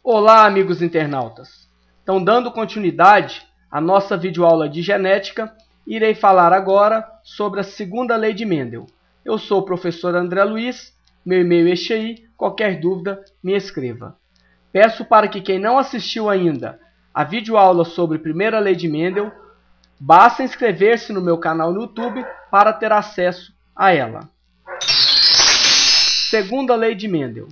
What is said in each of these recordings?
Olá, amigos internautas! Então, dando continuidade à nossa videoaula de genética, irei falar agora sobre a segunda lei de Mendel. Eu sou o professor André Luiz, meu e-mail é este aí, qualquer dúvida me escreva. Peço para que quem não assistiu ainda a videoaula sobre a primeira lei de Mendel, basta inscrever-se no meu canal no YouTube para ter acesso a ela. Segunda lei de Mendel.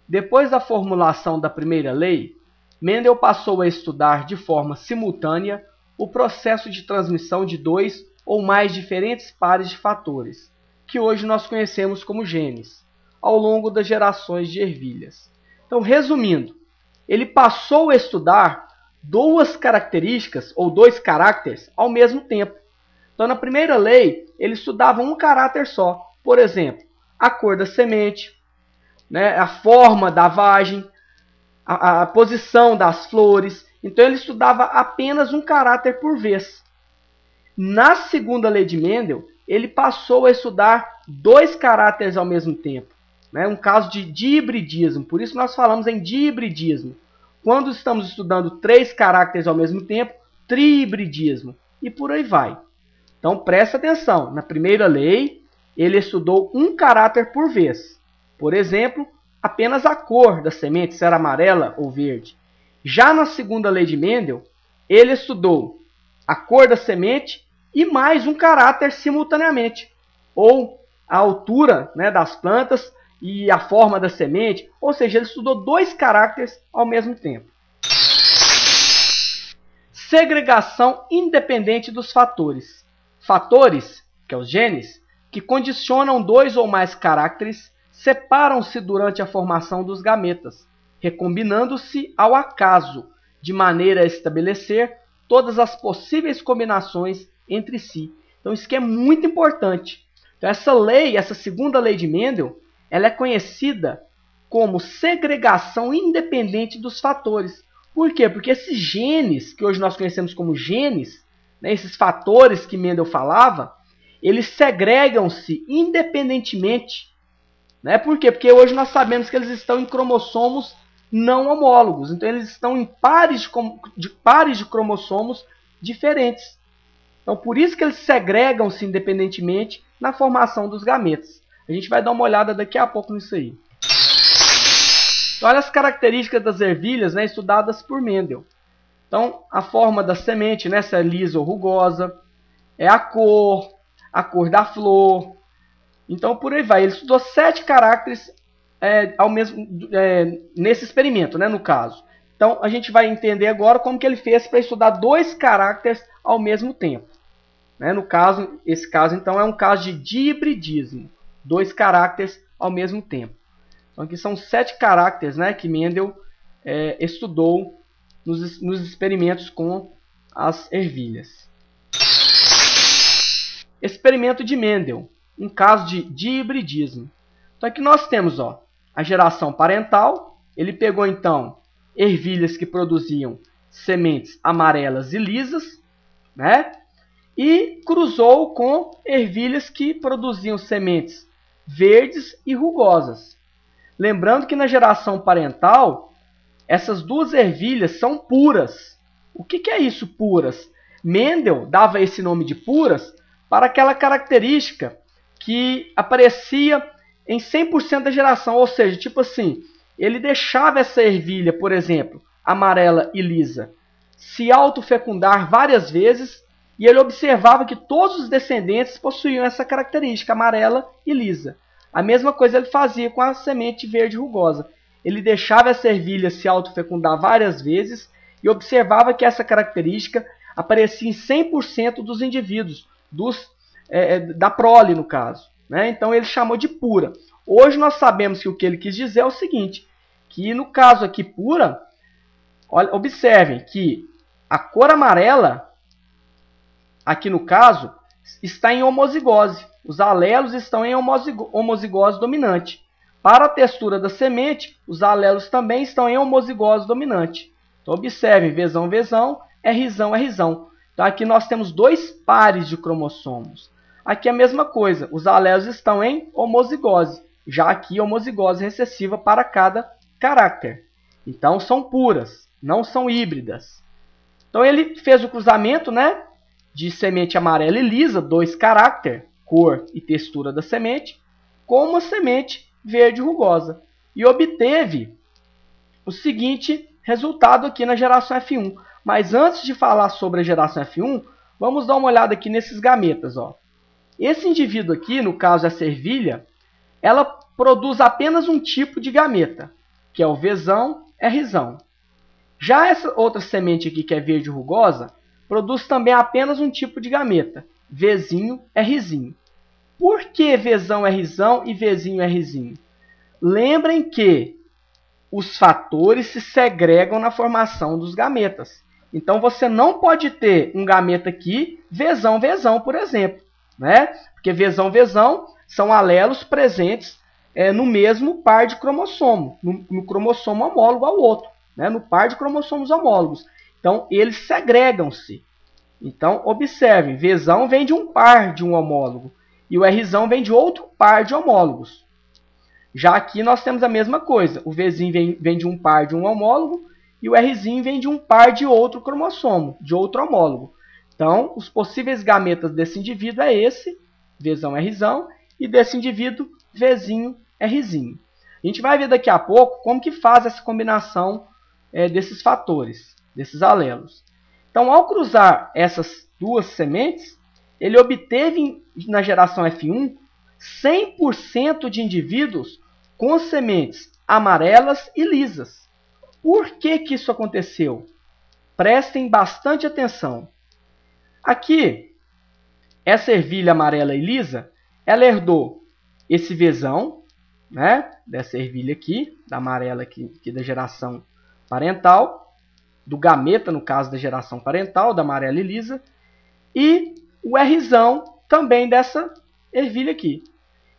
Depois da formulação da primeira lei, Mendel passou a estudar de forma simultânea o processo de transmissão de dois ou mais diferentes pares de fatores, que hoje nós conhecemos como genes, ao longo das gerações de ervilhas. Então, resumindo, ele passou a estudar duas características ou dois caracteres ao mesmo tempo. Então, na primeira lei, ele estudava um caráter só, por exemplo, a cor da semente, a forma da vagem, a posição das flores. Então ele estudava apenas um caráter por vez. Na segunda lei de Mendel, ele passou a estudar dois caráteres ao mesmo tempo. Um caso de dihibridismo, por isso nós falamos em dihibridismo. Quando estamos estudando três caracteres ao mesmo tempo, trihibridismo. E por aí vai. Então presta atenção, na primeira lei, ele estudou um caráter por vez. Por exemplo, apenas a cor da semente, se era amarela ou verde. Já na segunda lei de Mendel, ele estudou a cor da semente e mais um caráter simultaneamente, ou a altura das plantas e a forma da semente, ou seja, ele estudou dois caracteres ao mesmo tempo. Segregação independente dos fatores. Fatores, que é os genes, que condicionam dois ou mais caracteres, separam-se durante a formação dos gametas, recombinando-se ao acaso, de maneira a estabelecer todas as possíveis combinações entre si. Então isso aqui é muito importante. Então essa lei, essa segunda lei de Mendel, ela é conhecida como segregação independente dos fatores. Por quê? Porque esses genes, que hoje nós conhecemos como genes, esses fatores que Mendel falava, eles segregam-se independentemente. Por quê? Porque hoje nós sabemos que eles estão em cromossomos não homólogos. Então, eles estão em pares de cromossomos diferentes. Então, por isso que eles segregam-se independentemente na formação dos gametas. A gente vai dar uma olhada daqui a pouco nisso aí. Então, olha as características das ervilhas estudadas por Mendel. Então, a forma da semente, se é lisa ou rugosa, é a cor da flor. Então, por aí vai. Ele estudou 7 caracteres nesse experimento, no caso. Então, a gente vai entender agora como que ele fez para estudar dois caracteres ao mesmo tempo. No caso, esse caso, então, é um caso de dihibridismo. Dois caracteres ao mesmo tempo. Então, aqui são 7 caracteres que Mendel estudou nos experimentos com as ervilhas. Experimento de Mendel. Um caso de dihibridismo. Então aqui nós temos a geração parental. Ele pegou então ervilhas que produziam sementes amarelas e lisas, e cruzou com ervilhas que produziam sementes verdes e rugosas. Lembrando que na geração parental, essas duas ervilhas são puras. O que é isso, puras? Mendel dava esse nome de puras para aquela característica que aparecia em 100% da geração, ou seja, tipo assim, ele deixava essa ervilha, por exemplo, amarela e lisa, se autofecundar várias vezes, e ele observava que todos os descendentes possuíam essa característica amarela e lisa. A mesma coisa ele fazia com a semente verde rugosa. Ele deixava essa ervilha se autofecundar várias vezes e observava que essa característica aparecia em 100% dos indivíduos, da prole, no caso. Então, ele chamou de pura. Hoje, nós sabemos que o que ele quis dizer é o seguinte, que no caso aqui pura, observem que a cor amarela, aqui no caso, está em homozigose. Os alelos estão em homozigose dominante. Para a textura da semente, os alelos também estão em homozigose dominante. Então, observem, Vzão, Vzão, Rzão, Rzão. Então, aqui nós temos dois pares de cromossomos. Aqui a mesma coisa, os alelos estão em homozigose, já aqui homozigose recessiva para cada caráter. Então são puras, não são híbridas. Então ele fez o cruzamento, né, de semente amarela e lisa, 2 caracteres, cor e textura da semente, com uma semente verde rugosa. E obteve o seguinte resultado aqui na geração F1. Mas antes de falar sobre a geração F1, vamos dar uma olhada aqui nesses gametas. Ó. Esse indivíduo aqui, no caso a cervilha, ela produz apenas um tipo de gameta, que é o Vzão, Rzão. Já essa outra semente aqui, que é verde rugosa, produz também apenas um tipo de gameta, Vzinho, Rzinho. Por que Vzão, Rzão e Vzinho, Rzinho? Lembrem que os fatores se segregam na formação dos gametas. Então, você não pode ter um gameta aqui, Vzão, Vzão, por exemplo. Né? Porque Vzão, Vzão são alelos presentes no mesmo par de cromossomo, no cromossomo homólogo ao outro, né? No par de cromossomos homólogos. Então, eles segregam-se. Então, observem, Vzão vem de um par de um homólogo e o Rzão vem de outro par de homólogos. Já aqui nós temos a mesma coisa. O Vzinho vem de um par de um homólogo e o Rzinho vem de um par de outro cromossomo, de outro homólogo. Então, os possíveis gametas desse indivíduo é esse, Vzão, Rzão, e desse indivíduo, Vzinho, Rzinho. A gente vai ver daqui a pouco como que faz essa combinação desses fatores, desses alelos. Então, ao cruzar essas duas sementes, ele obteve na geração F1 100% de indivíduos com sementes amarelas e lisas. Por que isso aconteceu? Prestem bastante atenção. Aqui, essa ervilha amarela e lisa, ela herdou esse Vzão, né, dessa ervilha aqui, da amarela aqui da geração parental, do gameta, no caso da geração parental, da amarela e lisa, e o Rzão também dessa ervilha aqui.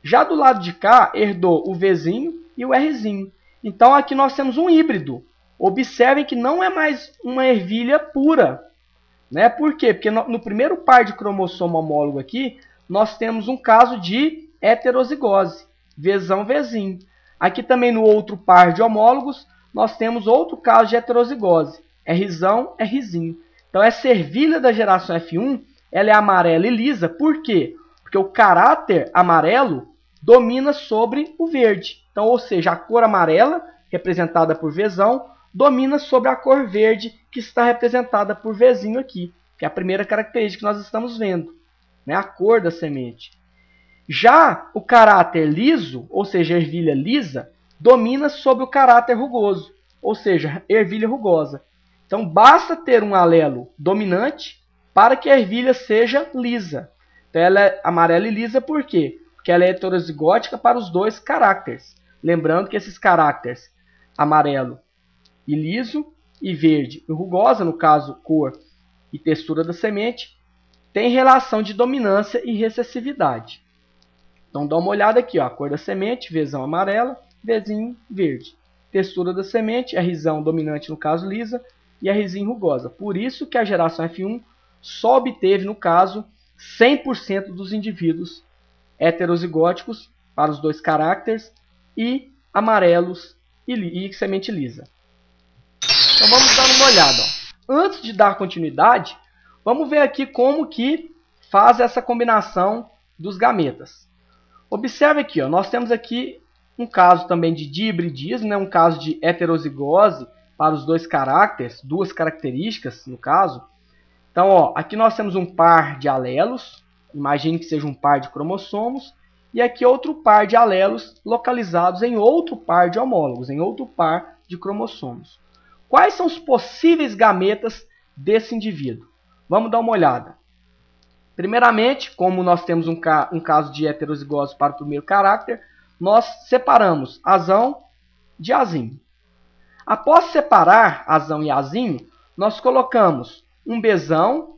Já do lado de cá, herdou o Vzinho e o Rzinho. Então, aqui nós temos um híbrido. Observem que não é mais uma ervilha pura. Né? Por quê? Porque no primeiro par de cromossomo homólogo aqui, nós temos um caso de heterozigose. Vzão, Vzinho. Aqui também no outro par de homólogos, nós temos outro caso de heterozigose. Rzão, Rzinho. Então, essa ervilha da geração F1, ela é amarela e lisa. Por quê? Porque o caráter amarelo domina sobre o verde. Então, ou seja, a cor amarela, representada por Vzão, domina sobre a cor verde, que está representada por Vzinho aqui, que é a primeira característica que nós estamos vendo, né? A cor da semente. Já o caráter liso, ou seja, ervilha lisa, domina sobre o caráter rugoso, ou seja, ervilha rugosa. Então, basta ter um alelo dominante para que a ervilha seja lisa. Então, ela é amarela e lisa por quê? Porque ela é heterozigótica para os dois caracteres. Lembrando que esses caracteres, amarelo e liso, e verde e rugosa, no caso, cor e textura da semente, tem relação de dominância e recessividade. Então, dá uma olhada aqui, ó, a cor da semente, Vzão amarela, Vzinho verde. Textura da semente, Rzão dominante, no caso, lisa, e Rzinho rugosa. Por isso que a geração F1 só obteve, no caso, 100% dos indivíduos heterozigóticos para os dois caracteres e amarelos e semente lisa. Então vamos dar uma olhada. Ó. Antes de dar continuidade, vamos ver aqui como que faz essa combinação dos gametas. Observe aqui, ó, nós temos aqui um caso também de dihibridismo, né, um caso de heterozigose para os dois caracteres, duas características no caso. Então, ó, aqui nós temos um par de alelos, imagine que seja um par de cromossomos, e aqui outro par de alelos localizados em outro par de homólogos, em outro par de cromossomos. Quais são os possíveis gametas desse indivíduo? Vamos dar uma olhada. Primeiramente, como nós temos um caso de heterozigose para o primeiro caráter, nós separamos azão de azinho. Após separar azão e azinho, nós colocamos um Bzão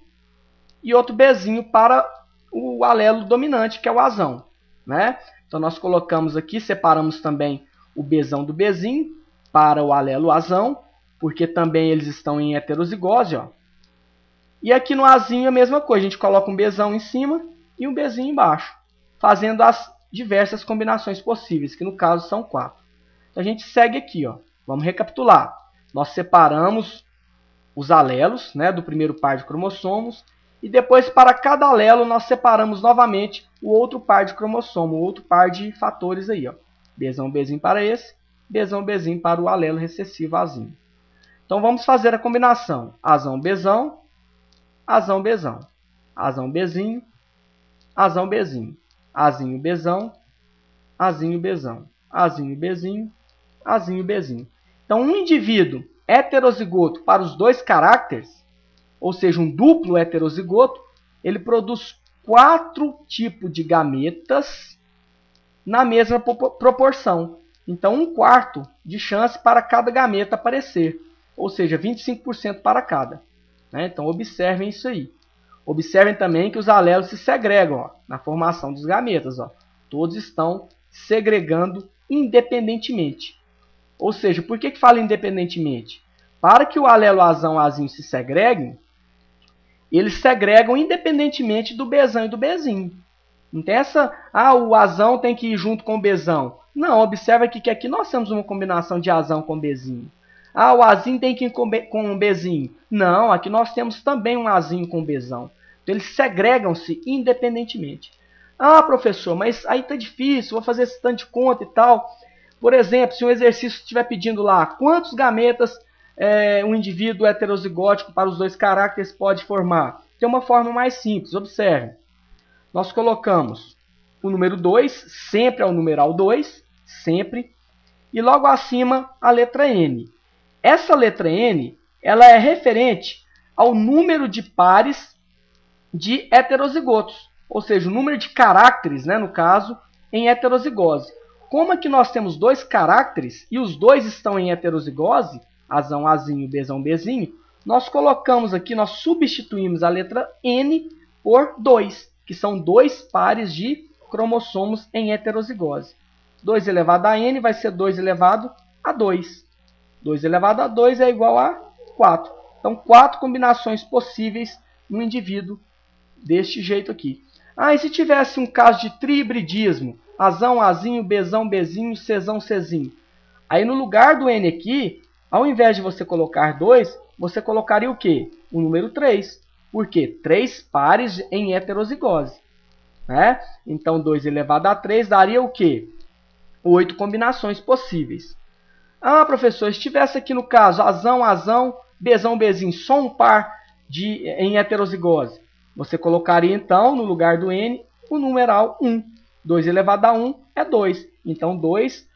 e outro Bzinho para o alelo dominante, que é o azão. Né? Então, nós colocamos aqui, separamos também o Bzão do Bzinho para o alelo azão, porque também eles estão em heterozigose. Ó. E aqui no azinho a mesma coisa, a gente coloca um Bzão em cima e um Bzinho embaixo, fazendo as diversas combinações possíveis, que no caso são 4. Então, a gente segue aqui, ó. Vamos recapitular. nós separamos os alelos, né, do primeiro par de cromossomos, e depois para cada alelo nós separamos novamente o outro par de cromossomo, o outro par de fatores aí, ó. Bzão, Bzinho para esse, Bzão, Bzinho para o alelo recessivo Azinho. Então vamos fazer a combinação Azão, Bzão, Azão, Bzão, Azão, Bzinho, Azão, Bzinho, Azinho, Bzão, Azinho, Bzão, Azinho, Bzinho, Azinho, Bzinho. Então um indivíduo heterozigoto para os dois caracteres, ou seja, um duplo heterozigoto, ele produz 4 tipos de gametas na mesma proporção. Então, 1/4 de chance para cada gameta aparecer, ou seja, 25% para cada. Né? Então, observem isso aí. Observem também que os alelos se segregam, ó, na formação dos gametas. Ó. Todos estão segregando independentemente. Ou seja, por que fala independentemente? Para que o alelo Azão e Azinho se segreguem, eles segregam independentemente do Bzão e do Bzinho. Não tem essa, o Azão tem que ir junto com o Bzão. Não, observa aqui que aqui nós temos uma combinação de Azão com Bzinho. O Azinho tem que ir com o Bzinho. Não, aqui nós temos também um Azinho com o Bzão. Então, eles segregam-se independentemente. Professor, mas aí tá difícil, vou fazer esse tanto de conta e tal. Por exemplo, se um exercício estiver pedindo lá quantos gametas um indivíduo heterozigótico para os dois caracteres pode formar, tem uma forma mais simples, observe. Nós colocamos o número 2, sempre é o numeral 2, sempre, e logo acima a letra N. Essa letra N, ela é referente ao número de pares de heterozigotos, ou seja, o número de caracteres, né, no caso, em heterozigose. Como é que nós temos dois caracteres e os dois estão em heterozigose, Azão, Azinho, Bzão, Bzinho, nós colocamos aqui, nós substituímos a letra N por 2, que são 2 pares de cromossomos em heterozigose. 2 elevado a N vai ser 2 elevado a 2. 2 elevado a 2 é igual a 4. Então, 4 combinações possíveis no indivíduo deste jeito aqui. E se tivesse um caso de trihibridismo, Azão, Azinho, Bzão, Bzinho, Czão, Czinho. Aí no lugar do N aqui, ao invés de você colocar 2, você colocaria o quê? O número 3. Por quê? 3 pares em heterozigose. Né? Então, 2 elevado a 3 daria o quê? 8 combinações possíveis. Professor, se tivesse aqui no caso Azão, Azão, Bzão, Bzinho, só um par em heterozigose. Você colocaria então, no lugar do N, o numeral 1. 2 elevado a 1 é 2. Então, 2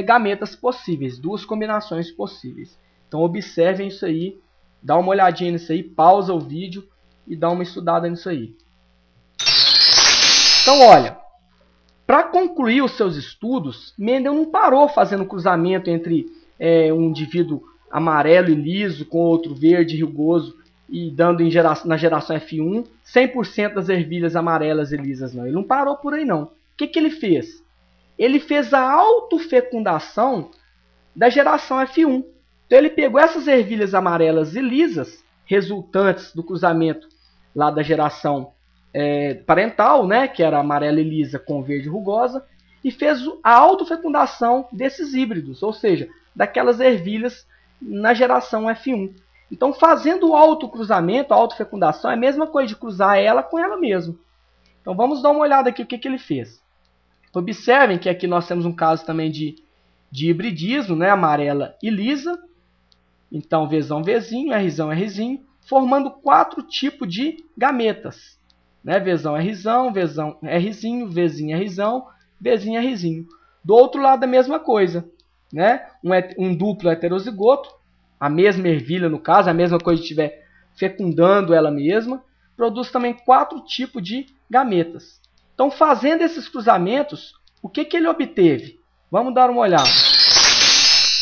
gametas possíveis, 2 combinações possíveis. Então, observem isso aí, dá uma olhadinha nisso aí, pausa o vídeo e dá uma estudada nisso aí. Então, olha, para concluir os seus estudos, Mendel não parou fazendo cruzamento entre um indivíduo amarelo e liso com outro verde e rugoso e dando na geração F1 100% das ervilhas amarelas e lisas. Não. Ele não parou por aí, não. O que ele fez? Ele fez a autofecundação da geração F1. Então, ele pegou essas ervilhas amarelas e lisas, resultantes do cruzamento lá da geração parental, né, que era amarela e lisa com verde rugosa, e fez a autofecundação desses híbridos, ou seja, daquelas ervilhas na geração F1. Então, fazendo o autocruzamento, a autofecundação, é a mesma coisa de cruzar ela com ela mesma. Então, vamos dar uma olhada aqui o que ele fez. Observem que aqui nós temos um caso também de hibridismo, né, amarela e lisa. Então, Vzão, Vzinho, Rzão, Rzinho, formando 4 tipos de gametas. Né? Vzão, Rzão, Vzão, Rzinho, Vzinho, Rzão, Vzinho, Rzinho. Do outro lado, a mesma coisa. Né? Um duplo heterozigoto, a mesma ervilha no caso, a mesma coisa de estiver fecundando ela mesma, produz também 4 tipos de gametas. Então, fazendo esses cruzamentos, o que ele obteve? Vamos dar uma olhada.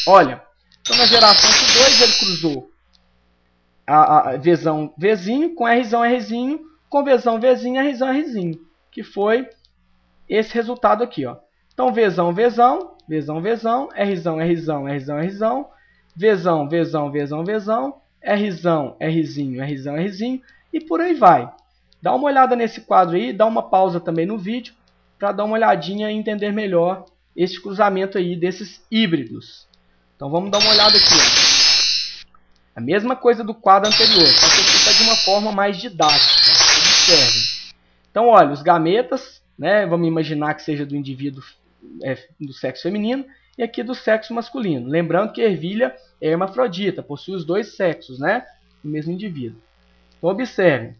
Olha, então na geração F2 ele cruzou a Vzão, Vzinho com Rzão, Rzinho, com Vzão, Vzinho, Rzão, Rzinho, que foi esse resultado aqui. Ó. Então, Vzão, Vzão, Vzão, Vzão, Rzão, Rzão, Rzão, Rzão, Vzão, Vzão, Vzão, Vzão, Rzão, Rzinho, Rzão, Rzinho, e por aí vai. Dá uma olhada nesse quadro aí, dá uma pausa também no vídeo, para dar uma olhadinha e entender melhor esse cruzamento aí desses híbridos. Então vamos dar uma olhada aqui. Ó. A mesma coisa do quadro anterior, só que aqui está de uma forma mais didática. Observem. Então, olha, os gametas, né, vamos imaginar que seja do indivíduo do sexo feminino e aqui do sexo masculino. Lembrando que a ervilha é hermafrodita, possui os dois sexos, né, no mesmo indivíduo. Então, observem.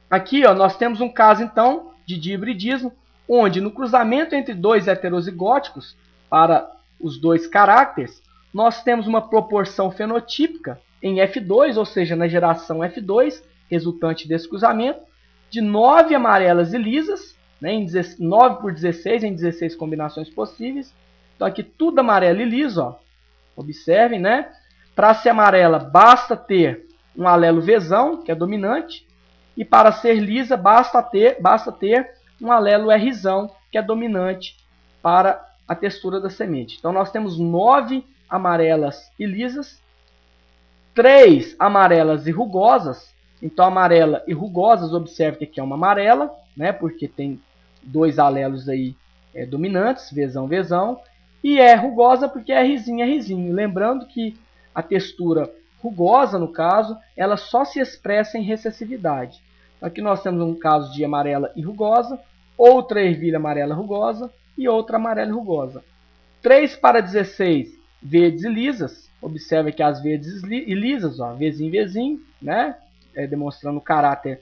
Aqui, ó, nós temos um caso, então, de dihibridismo, onde no cruzamento entre dois heterozigóticos, para os dois caracteres, nós temos uma proporção fenotípica em F2, ou seja, na geração F2, resultante desse cruzamento, de 9 amarelas e lisas, né, 9 por 16 em 16 combinações possíveis. Então aqui tudo amarelo e liso, ó. Observem, né? Para ser amarela basta ter um alelo Vzão, que é dominante, e para ser lisa basta ter um alelo Rzão, que é dominante para a textura da semente. Então nós temos 9 amarelas e lisas, 3 amarelas e rugosas. Então amarela e rugosas, observe que aqui é uma amarela, né, porque tem dois alelos aí dominantes, Vzão, Vzão, e é rugosa porque é Rzinho, Rzinho. Lembrando que a textura rugosa, no caso, ela só se expressa em recessividade. Aqui nós temos um caso de amarela e rugosa, outra ervilha amarela rugosa e outra amarela e rugosa. 3 para 16 verdes e lisas. Observe que as verdes e lisas, ó, Vzinho, Vzinho, né? Demonstrando o caráter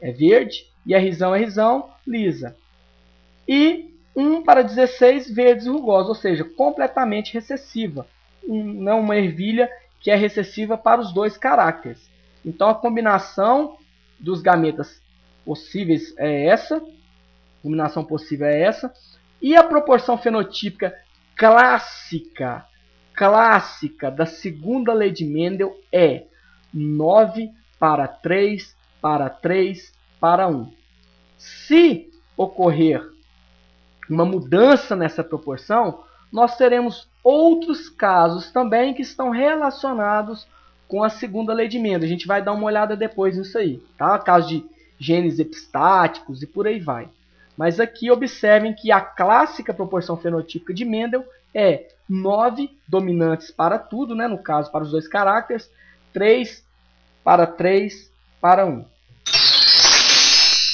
verde. E Rzão, Rzão, lisa. E 1 para 16 verdes e rugosas, ou seja, completamente recessiva. Não uma ervilha que é recessiva para os dois caracteres. Então a combinação dos gametas possíveis é essa. A combinação possível é essa. E a proporção fenotípica clássica da segunda lei de Mendel é 9 para 3 para 3 para 1. Se ocorrer uma mudança nessa proporção, nós teremos outros casos também que estão relacionados com a segunda lei de Mendel. A gente vai dar uma olhada depois nisso aí, tá? Caso de genes epistáticos e por aí vai. Mas aqui observem que a clássica proporção fenotípica de Mendel é 9 dominantes para tudo, né? No caso para os dois caracteres, 3 para 3 para 1.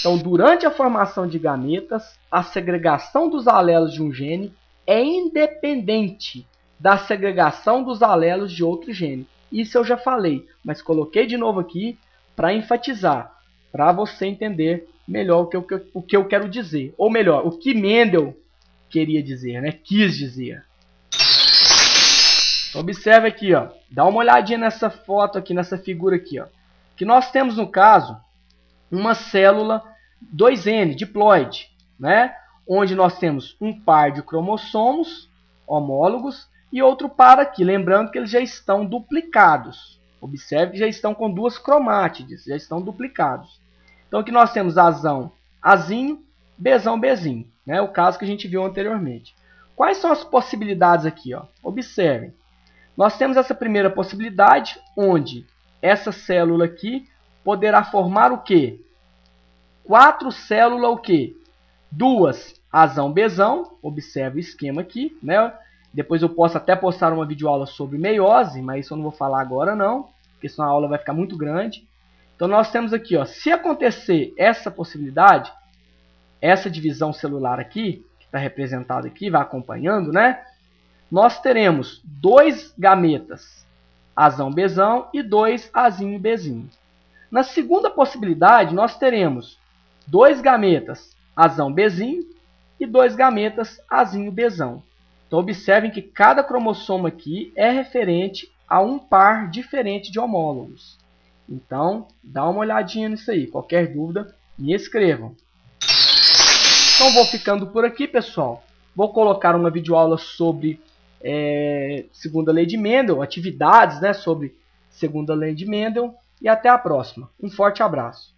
Então, durante a formação de gametas, a segregação dos alelos de um gene é independente da segregação dos alelos de outro gene. Isso eu já falei, mas coloquei de novo aqui para enfatizar, para você entender melhor o que eu quero dizer. Ou melhor, o que Mendel queria dizer, né? Quis dizer. Então, observe aqui, ó. Dá uma olhadinha nessa foto aqui, nessa figura aqui, ó. Que nós temos, no caso, uma célula 2N, diploide, né? Onde nós temos um par de cromossomos homólogos e outro par aqui. Lembrando que eles já estão duplicados. Observe que já estão com duas cromátides, já estão duplicados. Então aqui nós temos Azão, Azinho, Bzão, Bzinho, né? O caso que a gente viu anteriormente. Quais são as possibilidades aqui, ó? Observem. Nós temos essa primeira possibilidade, onde essa célula aqui poderá formar o quê? 4 células o quê? 2 Azão, Bzão, observe o esquema aqui, né? Depois eu posso até postar uma videoaula sobre meiose, mas isso eu não vou falar agora não, porque senão a aula vai ficar muito grande. Então nós temos aqui, ó, se acontecer essa possibilidade, essa divisão celular aqui, que está representada aqui, vai acompanhando, né? Nós teremos 2 gametas, Azão, Bzão, e 2 Azinho, Bzinho. Na segunda possibilidade, nós teremos 2 gametas, Azão, Bzinho, e 2 gametas, Azinho, Bzão. Então, observem que cada cromossomo aqui é referente a um par diferente de homólogos. Então, dá uma olhadinha nisso aí. Qualquer dúvida, me escrevam. Então, vou ficando por aqui, pessoal. Vou colocar uma videoaula sobre segunda lei de Mendel, atividades, né, sobre segunda lei de Mendel. E até a próxima. Um forte abraço.